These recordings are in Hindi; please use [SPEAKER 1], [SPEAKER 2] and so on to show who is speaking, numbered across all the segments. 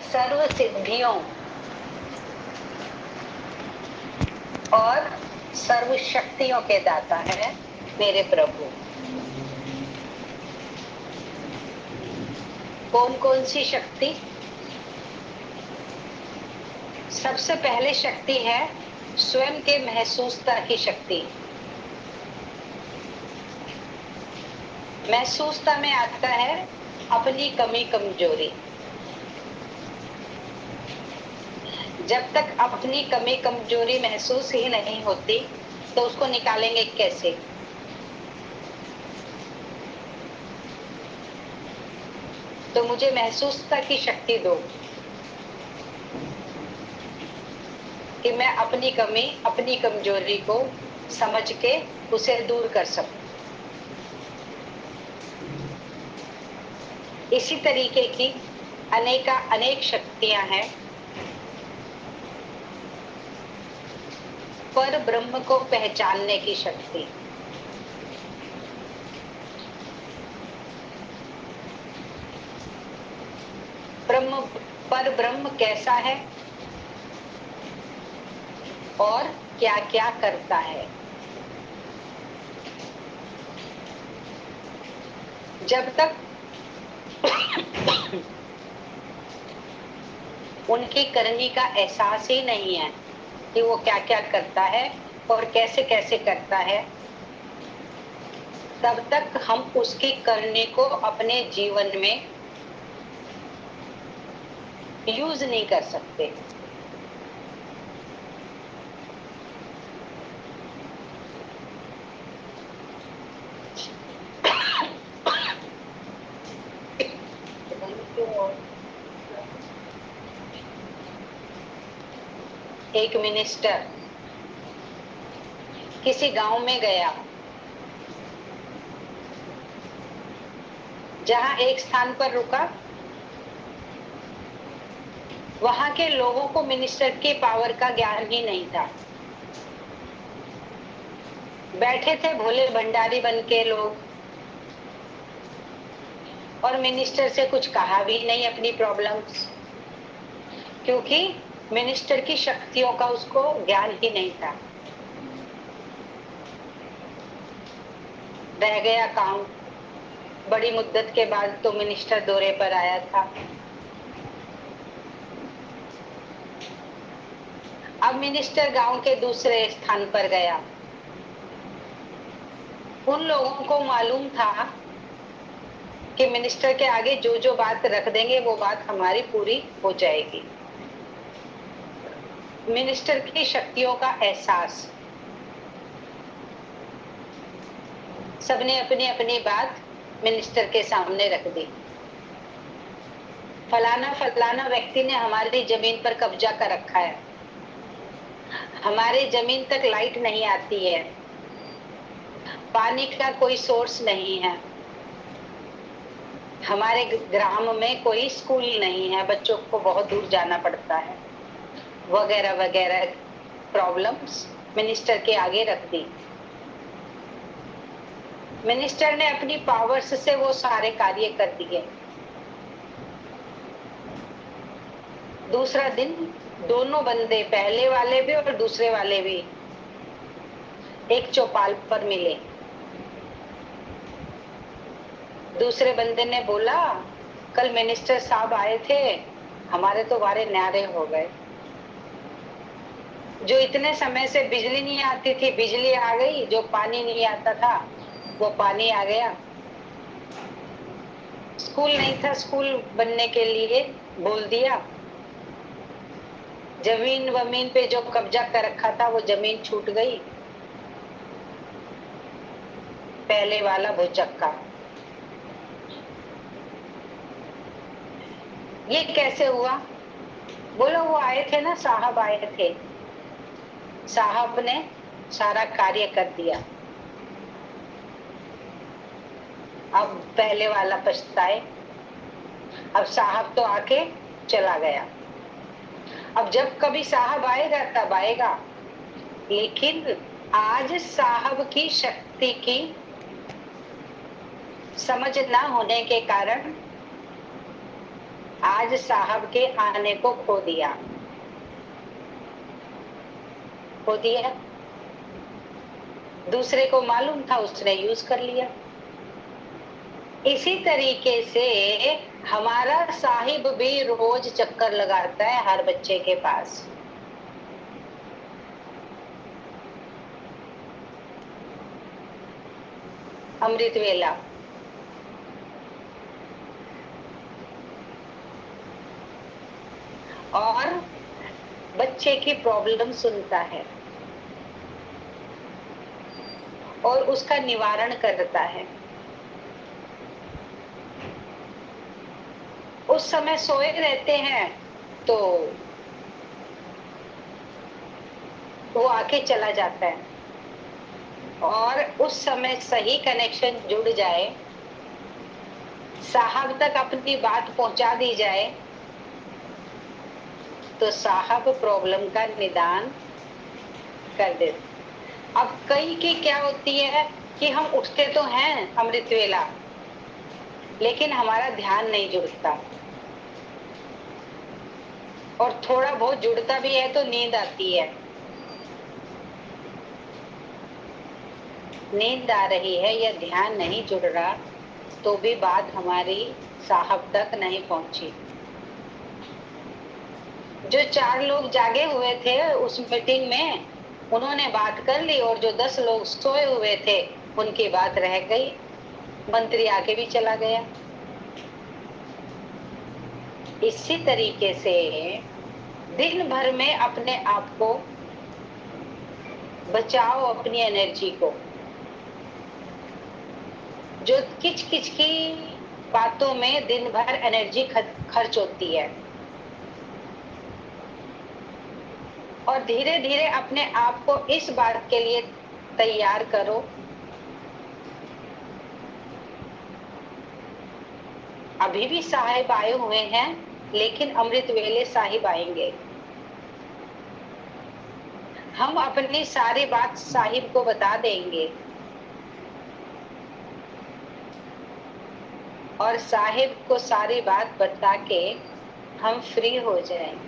[SPEAKER 1] सर्व सिद्धियों और सर्व शक्तियों के दाता है मेरे प्रभु। कौन कौन सी शक्ति? सबसे पहले शक्ति है स्वयं के महसूसता की शक्ति। महसूसता में आता है अपनी कमी कमजोरी। जब तक अपनी कमी कमजोरी महसूस ही नहीं होती तो उसको निकालेंगे कैसे? तो मुझे महसूसता की शक्ति दो कि मैं अपनी कमी अपनी कमजोरी को समझ के उसे दूर कर सकूं। इसी तरीके की अनेक शक्तियां हैं। पर ब्रह्म को पहचानने की शक्ति। पर ब्रह्म कैसा है और क्या क्या करता है? जब तक उनकी करनी का एहसास ही नहीं है कि वो क्या क्या करता है और कैसे कैसे करता है, तब तक हम उसकी करनी को अपने जीवन में यूज नहीं कर सकते। एक मिनिस्टर किसी गांव में गया, जहां एक स्थान पर रुका। वहां के लोगों को मिनिस्टर के पावर का ज्ञान ही नहीं था। बैठे थे भोले भंडारी बन के लोग, और मिनिस्टर से कुछ कहा भी नहीं अपनी प्रॉब्लम्स, क्योंकि मिनिस्टर की शक्तियों का उसको ज्ञान ही नहीं था। रह गया काम। बड़ी मुद्दत के बाद तो मिनिस्टर दौरे पर आया था। अब मिनिस्टर गांव के दूसरे स्थान पर गया। उन लोगों को मालूम था कि मिनिस्टर के आगे जो जो बात रख देंगे वो बात हमारी पूरी हो जाएगी। मिनिस्टर की शक्तियों का एहसास। सबने अपनी अपनी बात मिनिस्टर के सामने रख दी। फलाना फलाना व्यक्ति ने हमारी जमीन पर कब्जा कर रखा है। हमारे जमीन तक लाइट नहीं आती है। पानी का कोई सोर्स नहीं है। हमारे ग्राम में कोई स्कूल नहीं है, बच्चों को बहुत दूर जाना पड़ता है, वगैरह वगैरह प्रॉब्लम्स मिनिस्टर के आगे रख दी। मिनिस्टर ने अपनी पावर्स से वो सारे कार्य कर दिए। दूसरा दिन दोनों बंदे, पहले वाले भी और दूसरे वाले भी, एक चौपाल पर मिले। दूसरे बंदे ने बोला, कल मिनिस्टर साहब आए थे, हमारे तो वारे न्यारे हो गए। जो इतने समय से बिजली नहीं आती थी, बिजली आ गई। जो पानी नहीं आता था वो पानी आ गया। स्कूल नहीं था, स्कूल बनने के लिए बोल दिया। जमीन वमीन पे जो कब्जा कर रखा था वो जमीन छूट गई। पहले वाला भुचक्का। ये कैसे हुआ? बोलो, वो आए थे ना, साहब आए थे, साहब ने सारा कार्य कर दिया। अब पहले वाला पछताए। अब साहब तो आके चला गया। अब जब कभी साहब आएगा तब आएगा। लेकिन आज साहब की शक्ति की समझ ना होने के कारण आज साहब के आने को खो दिया, खो दिया। दूसरे को मालूम था, उसने यूज कर लिया। इसी तरीके से हमारा साहिब भी रोज चक्कर लगाता है हर बच्चे के पास। अमृत वेला, और बच्चे की प्रॉब्लम सुनता है और उसका निवारण करता है। उस समय सोए रहते हैं तो वो आके चला जाता है, और उस समय सही कनेक्शन जुड़ जाए, साहब तक अपनी बात पहुंचा दी जाए, तो साहब प्रॉब्लम का निदान कर देते। अब कई की क्या होती है कि हम उठते तो हैं अमृत वेला, लेकिन हमारा ध्यान नहीं जुड़ता, और थोड़ा बहुत जुड़ता भी है तो नींद आती है। नींद आ रही है या ध्यान नहीं जुड़ रहा, तो भी बात हमारी साहब तक नहीं पहुंची। जो 4 लोग जागे हुए थे उस मीटिंग में, उन्होंने बात कर ली, और जो 10 लोग सोए हुए थे उनकी बात रह गई। मंत्री आके भी चला गया। इसी तरीके से दिन भर में अपने आप को बचाओ, अपनी एनर्जी को। जो किच किच की बातों में दिन भर एनर्जी खर्च होती है, और धीरे धीरे अपने आप को इस बात के लिए तैयार करो, अभी भी साहिब आए हुए हैं, लेकिन अमृत वेले साहिब आएंगे। हम अपनी सारी बात साहिब को बता देंगे, और साहिब को सारी बात बता के हम फ्री हो जाएंगे।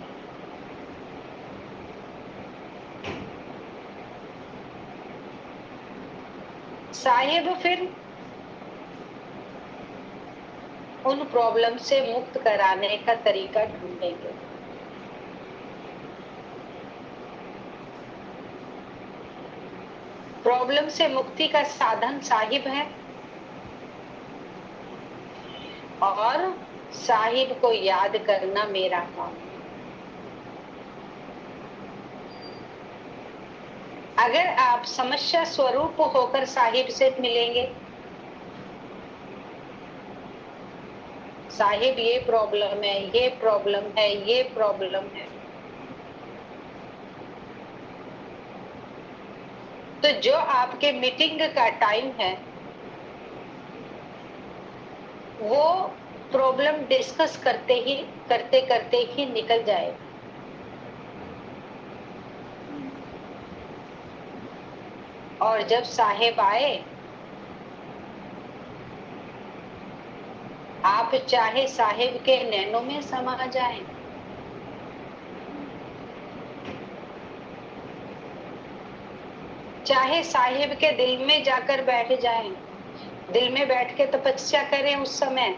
[SPEAKER 1] साहिब फिर उन प्रॉब्लम से मुक्त कराने का तरीका ढूंढेंगे। प्रॉब्लम से मुक्ति का साधन साहिब है, और साहिब को याद करना मेरा काम है। अगर आप समस्या स्वरूप होकर साहिब से मिलेंगे, साहिब ये प्रॉब्लम है, ये प्रॉब्लम है, ये प्रॉब्लम है, तो जो आपके मीटिंग का टाइम है वो प्रॉब्लम डिस्कस करते करते ही निकल जाए। और जब साहेब आए, आप चाहे साहेब के नैनों में समा जाएं, चाहे साहिब के दिल में जाकर बैठ जाएं, दिल में बैठ के तपस्या करें उस समय,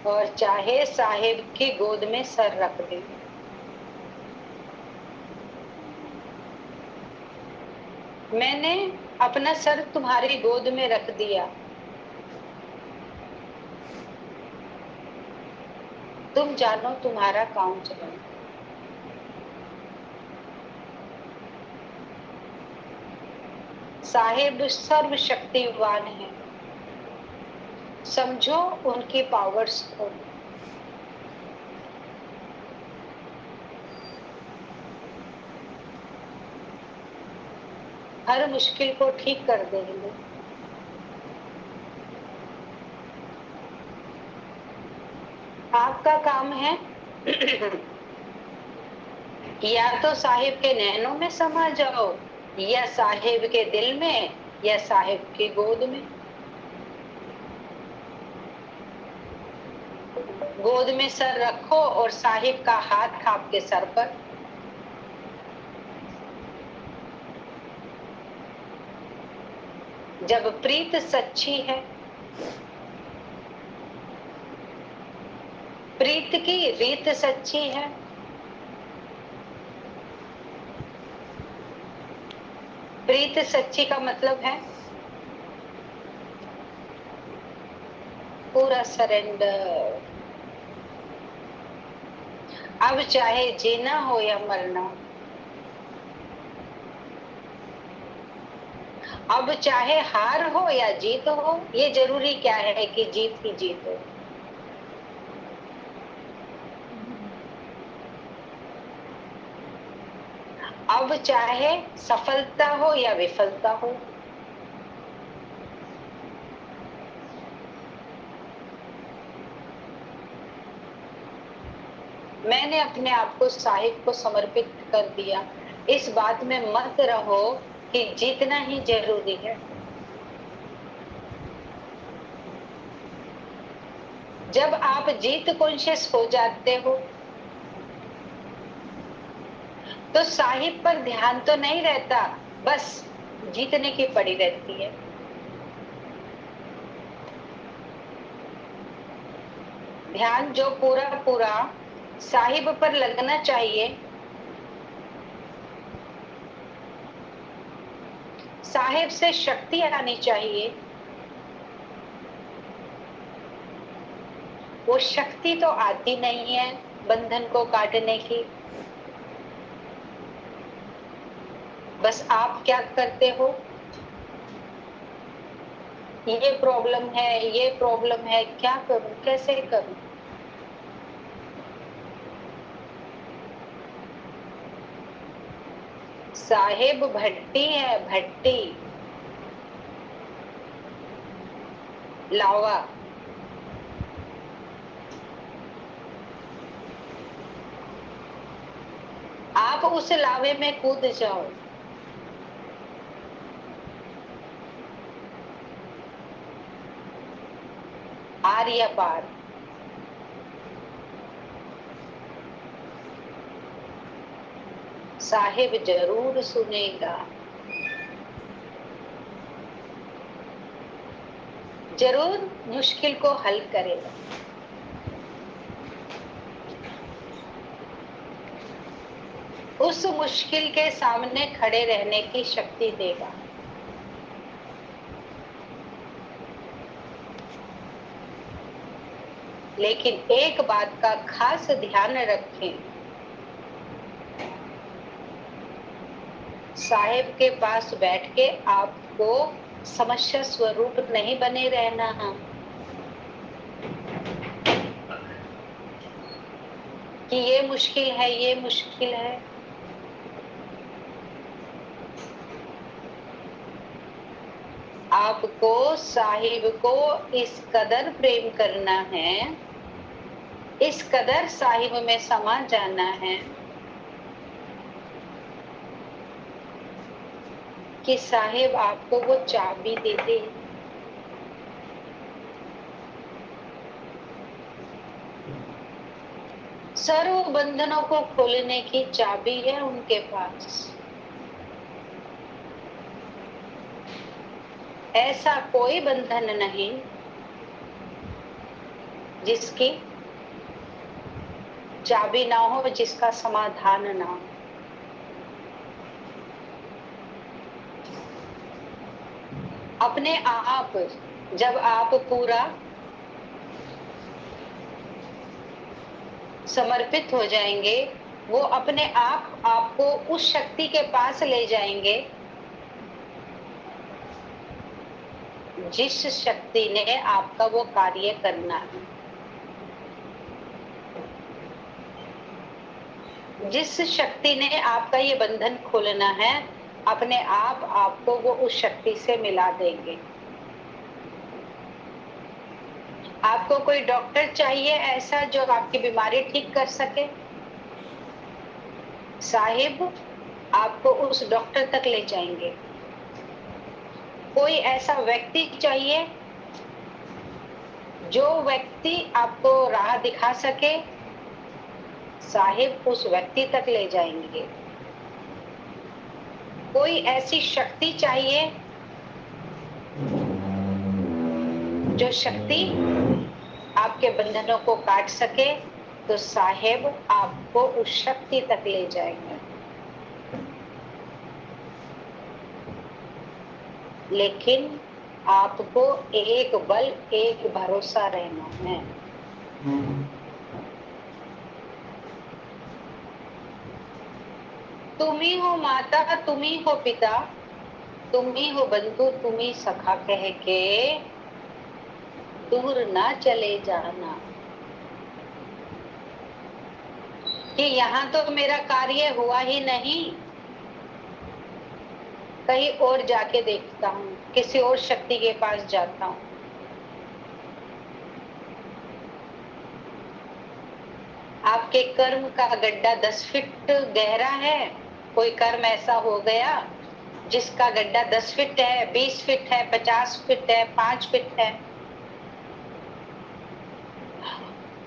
[SPEAKER 1] और चाहे साहिब की गोद में सर रख दें। मैंने अपना सर तुम्हारी गोद में रख दिया, तुम जानो तुम्हारा काम चलो। साहिब सर्वशक्तिवान है, समझो उनकी पावर्स को। हर मुश्किल को ठीक कर देंगे। आपका काम है या तो साहिब के नैनों में समा जाओ, या साहिब के दिल में, या साहिब की गोद में। गोद में सर रखो और साहिब का हाथ आपके सर पर। जब प्रीत सच्ची है, प्रीत की रीत सच्ची है, प्रीत सच्ची का मतलब है पूरा सरेंडर। अब चाहे जीना हो या मरना, अब चाहे हार हो या जीत हो, ये जरूरी क्या है कि जीत ही जीत हो। अब चाहे सफलता हो या विफलता हो, मैंने अपने आप को साहिब को समर्पित कर दिया। इस बात में मत रहो कि जीतना ही जरूरी है। जब आप जीत कॉन्शियस हो जाते हो तो साहिब पर ध्यान तो नहीं रहता, बस जीतने की पड़ी रहती है। ध्यान जो पूरा पूरा साहिब पर लगना चाहिए, साहिब से शक्ति आनी चाहिए, वो शक्ति तो आती नहीं है बंधन को काटने की। बस आप क्या करते हो, ये प्रॉब्लम है, ये प्रॉब्लम है, क्या करूं, कैसे करूं। साहेब भट्टी है, भट्टी, लावा। आप उस लावे में कूद जाओ। आर या पार। साहिब जरूर सुनेगा, जरूर मुश्किल को हल करेगा। उस मुश्किल के सामने खड़े रहने की शक्ति देगा। लेकिन एक बात का खास ध्यान रखें, साहिब के पास बैठ के आपको समस्या स्वरूप नहीं बने रहना है कि ये मुश्किल है, ये मुश्किल है। आपको साहिब को इस कदर प्रेम करना है, इस कदर साहिब में समा जाना है कि साहिब आपको वो चाबी दे दे। सर्व बंधनों को खोलने की चाबी है उनके पास। ऐसा कोई बंधन नहीं जिसकी चाबी ना हो, जिसका समाधान ना हो। अपने आप जब आप पूरा समर्पित हो जाएंगे, वो अपने आप आपको उस शक्ति के पास ले जाएंगे जिस शक्ति ने आपका वो कार्य करना है। जिस शक्ति ने आपका ये बंधन खोलना है, अपने आप आपको वो उस शक्ति से मिला देंगे। आपको कोई डॉक्टर चाहिए ऐसा जो आपकी बीमारी ठीक कर सके, साहिब आपको उस डॉक्टर तक ले जाएंगे। कोई ऐसा व्यक्ति चाहिए जो व्यक्ति आपको राह दिखा सके साहिब उस व्यक्ति तक ले जाएंगे। कोई ऐसी शक्ति चाहिए जो शक्ति आपके बंधनों को काट सके, तो साहेब आपको उस शक्ति तक ले जाएंगे। लेकिन आपको एक बल, एक भरोसा रहना है। तुम ही हो माता, तुम ही हो पिता, तुम ही हो बंधु, तुम ही सखा, कह के दूर ना चले जाना। कि यहाँ तो मेरा कार्य हुआ ही नहीं, कहीं और जाके देखता हूँ, किसी और शक्ति के पास जाता हूँ। आपके कर्म का गड्ढा 10 फीट गहरा है। कोई कर्म ऐसा हो गया जिसका गड्ढा 10 फीट है, 20 फीट है, 50 फीट है, 5 फीट है।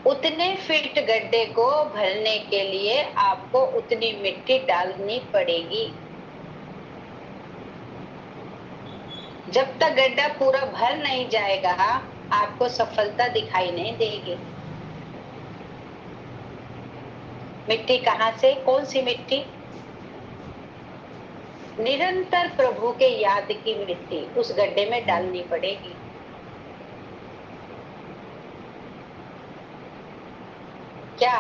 [SPEAKER 1] उतने फीट गड्ढे को भरने के लिए आपको उतनी मिट्टी डालनी पड़ेगी। जब तक गड्ढा पूरा भर नहीं जाएगा आपको सफलता दिखाई नहीं देगी। मिट्टी कहाँ से? कौन सी मिट्टी? निरंतर प्रभु के याद की मिट्टी उस गड्ढे में डालनी पड़ेगी। क्या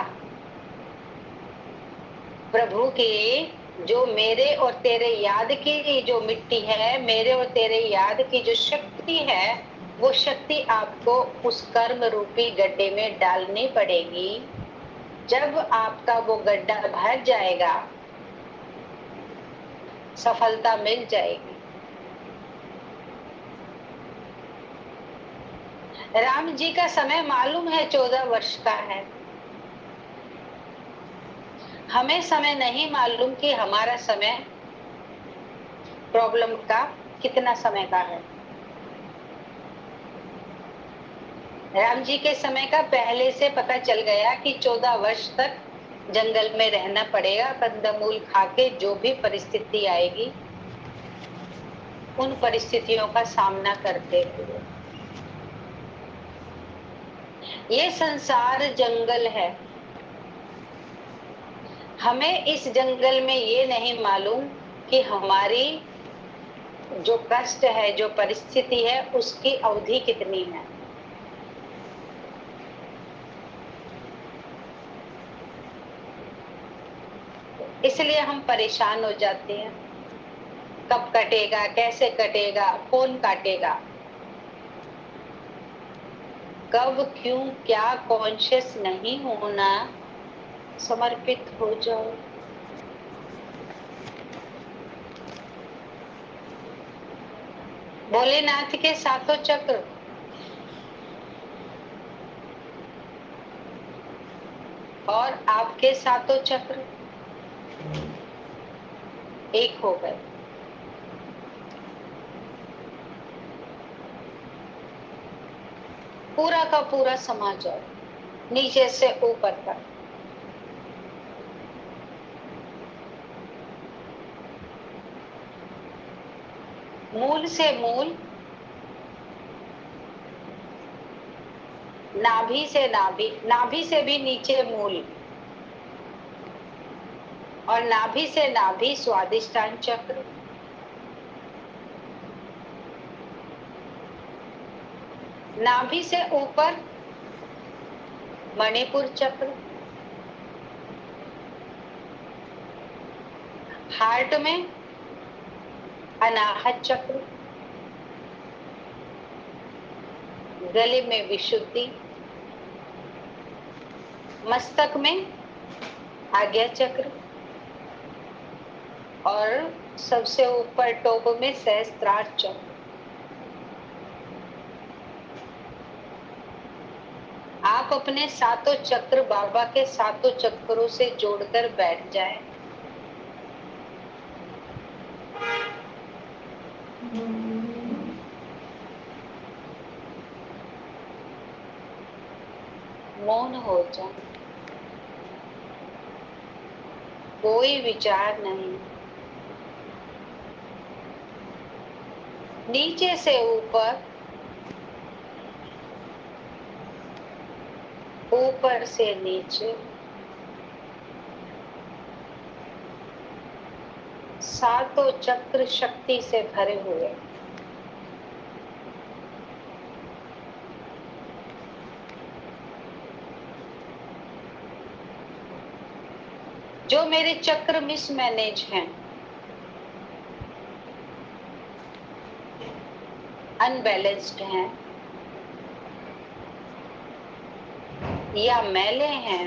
[SPEAKER 1] प्रभु की जो मेरे और तेरे याद की जो मिट्टी है, मेरे और तेरे याद की जो शक्ति है, वो शक्ति आपको उस कर्म रूपी गड्ढे में डालनी पड़ेगी। जब आपका वो गड्ढा भर जाएगा सफलता मिल जाएगी। राम जी का समय मालूम है 14 वर्ष का है। हमें समय नहीं मालूम कि हमारा समय प्रॉब्लम का कितना समय का है। राम जी के समय का पहले से पता चल गया कि 14 वर्ष तक जंगल में रहना पड़ेगा, कंदमूल खाके जो भी परिस्थिति आएगी उन परिस्थितियों का सामना करते हुए। ये संसार जंगल है। हमें इस जंगल में ये नहीं मालूम कि हमारी जो कष्ट है, जो परिस्थिति है, उसकी अवधि कितनी है। इसलिए हम परेशान हो जाते हैं। कब कटेगा, कैसे कटेगा, कौन काटेगा, कब, क्यों, क्या, कॉन्शियस नहीं होना। समर्पित हो जाओ। भोलेनाथ के सातों चक्र और आपके सातों चक्र एक हो गए। पूरा का पूरा समा जाओ, नीचे से ऊपर तक। मूल से मूल, नाभि से नाभि, नाभि से भी नीचे मूल, और नाभि से नाभि स्वादिष्टान चक्र, नाभि से ऊपर मणिपुर चक्र, हार्ट में अनाहत चक्र, गले में विशुद्धि, मस्तक में आज्ञा चक्र, और सबसे ऊपर टोप में सहस्त्रार चक्र। आप अपने सातों चक्र बाबा के सातों चक्रों से जोड़कर बैठ जाएं। मौन हो जा, कोई विचार नहीं। नीचे से ऊपर, ऊपर से नीचे, सातों चक्र शक्ति से भरे हुए। जो मेरे चक्र मिसमैनेज हैं, अनबैलेंस्ड हैं या मैले हैं,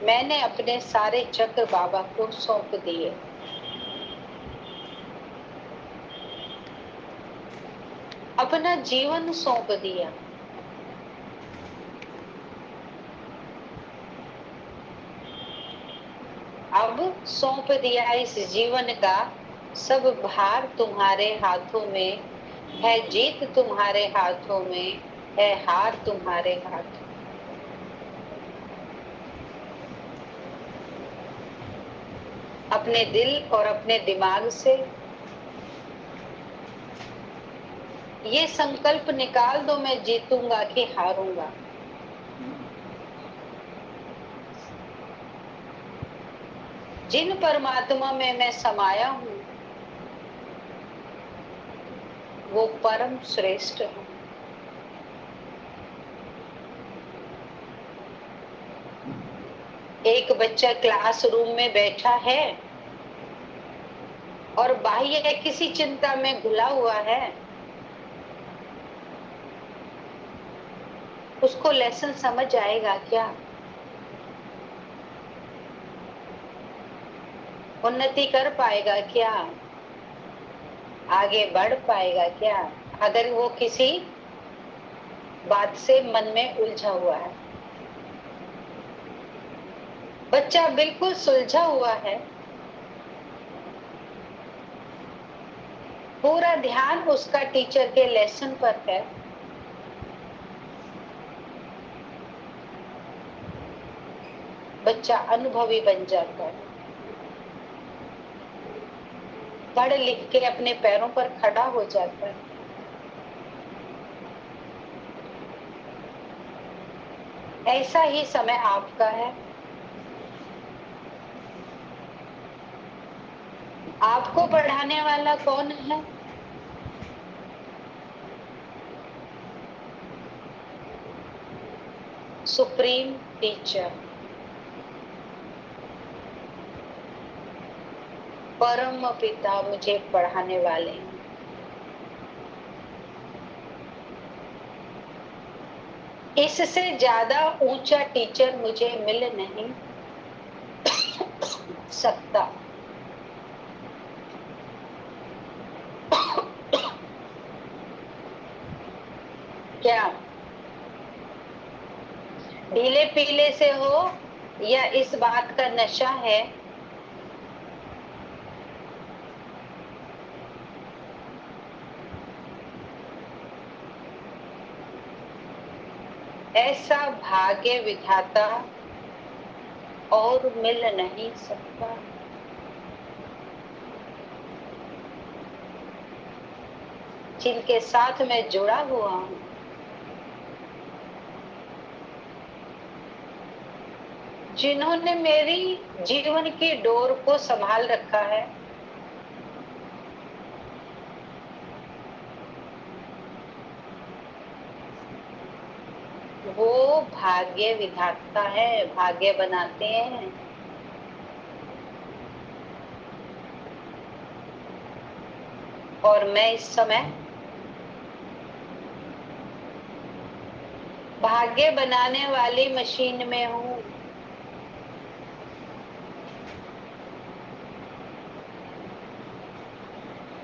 [SPEAKER 1] मैंने अपने सारे चक्र बाबा को सौंप दिए। अपना जीवन सौंप दिया। अब सौंप दिया इस जीवन का सब भार तुम्हारे हाथों में है, जीत तुम्हारे हाथों में है, हार तुम्हारे हाथों। अपने दिल और अपने दिमाग से ये संकल्प निकाल दो, मैं जीतूंगा कि हारूंगा। जिन परमात्मा में मैं समाया हूं वो परम श्रेष्ठ है। एक बच्चा क्लासरूम में बैठा है और बाह्य किसी चिंता में घुला हुआ है, उसको लेसन समझ आएगा क्या? उन्नति कर पाएगा क्या? आगे बढ़ पाएगा क्या? अगर वो किसी बात से मन में उलझा हुआ है। बच्चा बिल्कुल सुलझा हुआ है, पूरा ध्यान उसका टीचर के लेसन पर है। बच्चा अनुभवी बन जाता है, पढ़ लिख के अपने पैरों पर खड़ा हो जाता है। ऐसा ही समय आपका है। आपको पढ़ाने वाला कौन है? सुप्रीम टीचर, परम पिता मुझे पढ़ाने वाले हैं। इससे ज्यादा ऊंचा टीचर मुझे मिल नहीं सकता। क्या ढीले पीले से हो या इस बात का नशा है? ऐसा भाग्य विधाता और मिल नहीं सकता। जिनके साथ मैं जुड़ा हुआ हूं, जिन्होंने मेरी जीवन की डोर को संभाल रखा है, वो भाग्य विधाता है, भाग्य बनाते हैं। और मैं इस समय भाग्य बनाने वाली मशीन में हूं।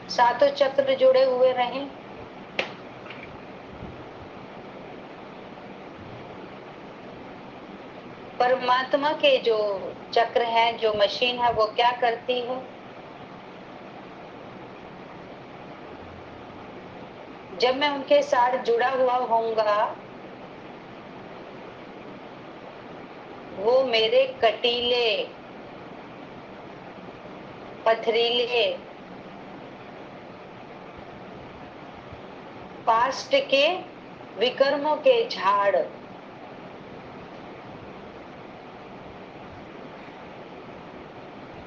[SPEAKER 1] सातों चक्र जुड़े हुए रहें। परमात्मा के जो चक्र हैं, जो मशीन है, वो क्या करती है? जब मैं उनके साथ जुड़ा हुआ होऊंगा, वो मेरे कटीले, पथरीले पास्ट के विकर्मों के झाड़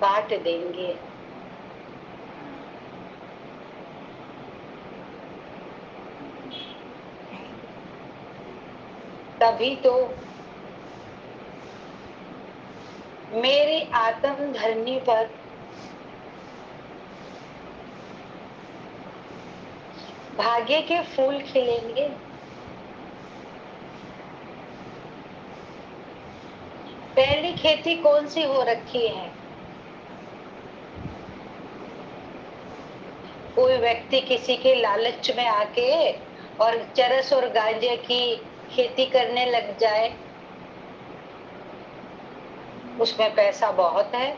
[SPEAKER 1] काट देंगे। तभी तो मेरी आत्म धरनी पर भाग्य के फूल खिलेंगे। पहली खेती कौन सी हो रखी है? कोई व्यक्ति किसी के लालच में आके और चरस और गांजे की खेती करने लग जाए, उसमें पैसा बहुत है।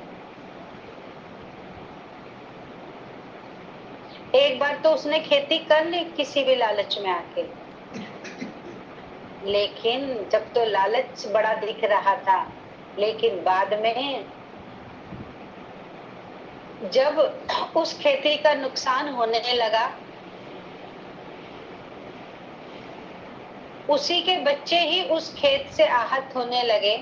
[SPEAKER 1] एक बार तो उसने खेती कर ली किसी भी लालच में आके, लेकिन जब तो लालच बड़ा दिख रहा था, लेकिन बाद में जब उस खेती का नुकसान होने लगा, उसी के बच्चे ही उस खेत से आहत होने लगे,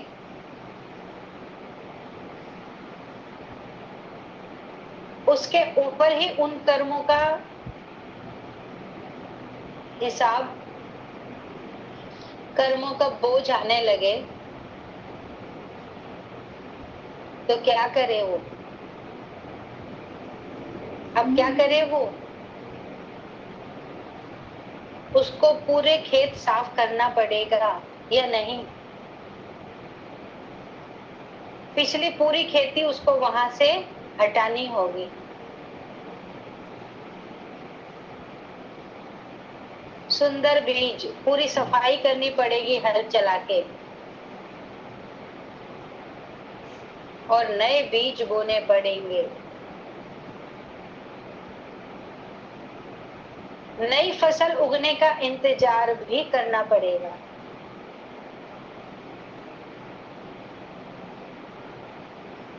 [SPEAKER 1] उसके ऊपर ही उन कर्मों का हिसाब, कर्मों का बोझ आने लगे, तो क्या करे वो? अब क्या करे वो? उसको पूरे खेत साफ करना पड़ेगा या नहीं? पिछली पूरी खेती उसको वहां से हटानी होगी। सुंदर बीज, पूरी सफाई करनी पड़ेगी हल चला के, और नए बीज बोने पड़ेंगे। नई फसल उगने का इंतजार भी करना पड़ेगा।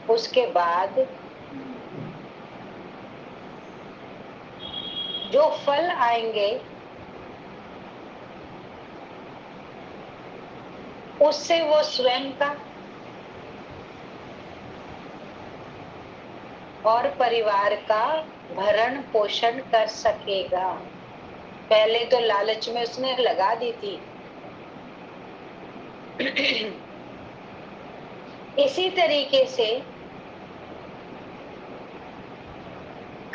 [SPEAKER 1] उसके बाद जो फल आएंगे, उससे वो स्वयं का और परिवार का भरण पोषण कर सकेगा। पहले तो लालच में उसने लगा दी थी। इसी तरीके से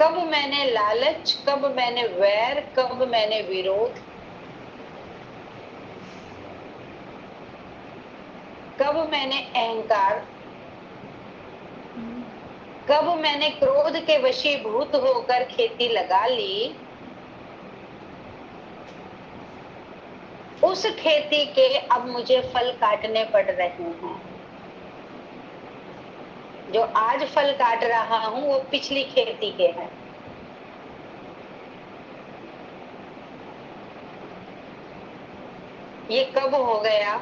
[SPEAKER 1] कब मैंने लालच, कब मैंने वैर, कब मैंने विरोध, कब मैंने अहंकार, कब मैंने क्रोध के वशीभूत होकर खेती लगा ली, उस खेती के अब मुझे फल काटने पड़ रहे हैं। जो आज फल काट रहा हूं वो पिछली खेती के हैं। ये कब हो गया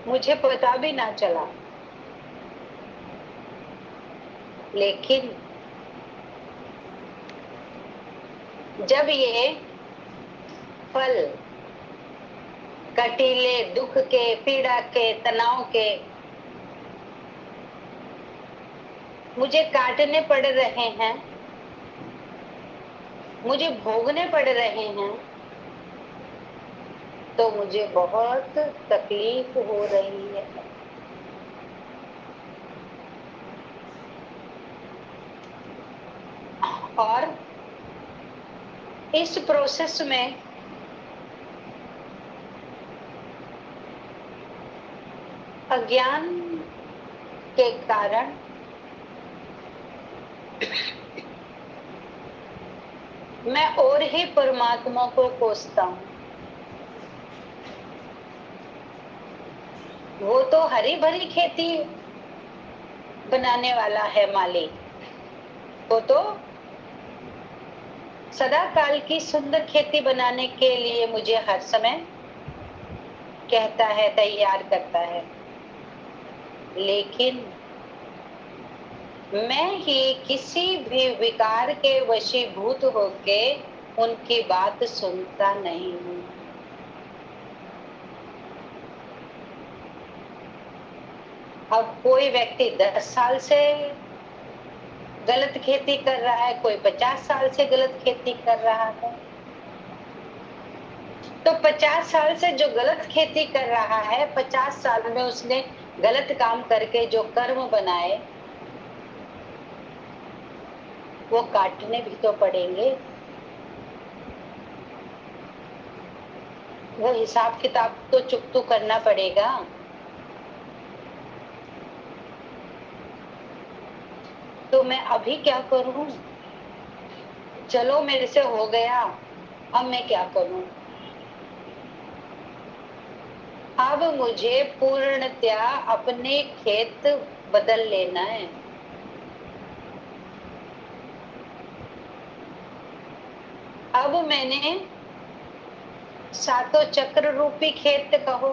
[SPEAKER 1] मुझे पता भी ना चला, लेकिन जब ये फल कटीले, दुख के, पीड़ा के, तनाव के मुझे काटने पड़ रहे हैं, मुझे भोगने पड़ रहे हैं, तो मुझे बहुत तकलीफ हो रही है। और इस प्रोसेस में अज्ञान के कारण मैं और ही परमात्मा को कोसता हूं। वो तो हरी भरी खेती बनाने वाला है मालिक, वो तो सदा काल की सुंदर खेती बनाने के लिए मुझे हर समय कहता है, तैयार करता है, लेकिन मैं ही किसी भी विकार के वशीभूत होके उनकी बात सुनता नहीं हूं। अब कोई व्यक्ति 10 साल से गलत खेती कर रहा है, कोई 50 साल से गलत खेती कर रहा है। तो 50 साल से जो गलत खेती कर रहा है, 50 साल में उसने गलत काम करके जो कर्म बनाए वो काटने भी तो पड़ेंगे। वो हिसाब किताब तो चुकतू करना पड़ेगा। तो मैं अभी क्या करूं? चलो मेरे से हो गया, अब मैं क्या करूं? अब मुझे पूर्णतया अपने खेत बदल लेना है। अब मैंने सातों चक्र रूपी खेत कहो,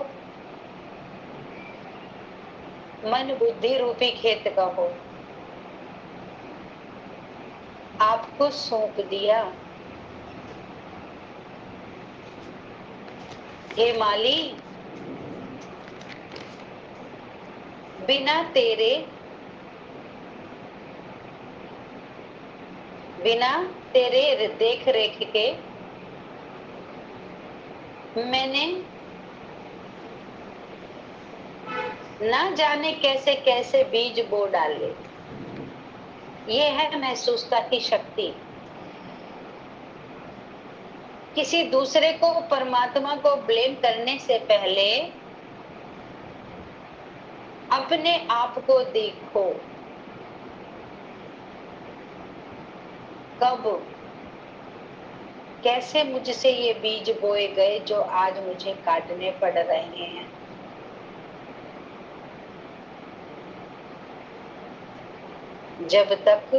[SPEAKER 1] मन बुद्धि रूपी खेत कहो, आपको सौंप दिया। हे माली, बिना तेरे देख रेख के मैंने ना जाने कैसे कैसे बीज बो डाले। ये है महसूसता की शक्ति। किसी दूसरे को, परमात्मा को ब्लेम करने से पहले अपने आप को देखो, कब कैसे मुझसे ये बीज बोए गए जो आज मुझे काटने पड़ रहे हैं। जब तक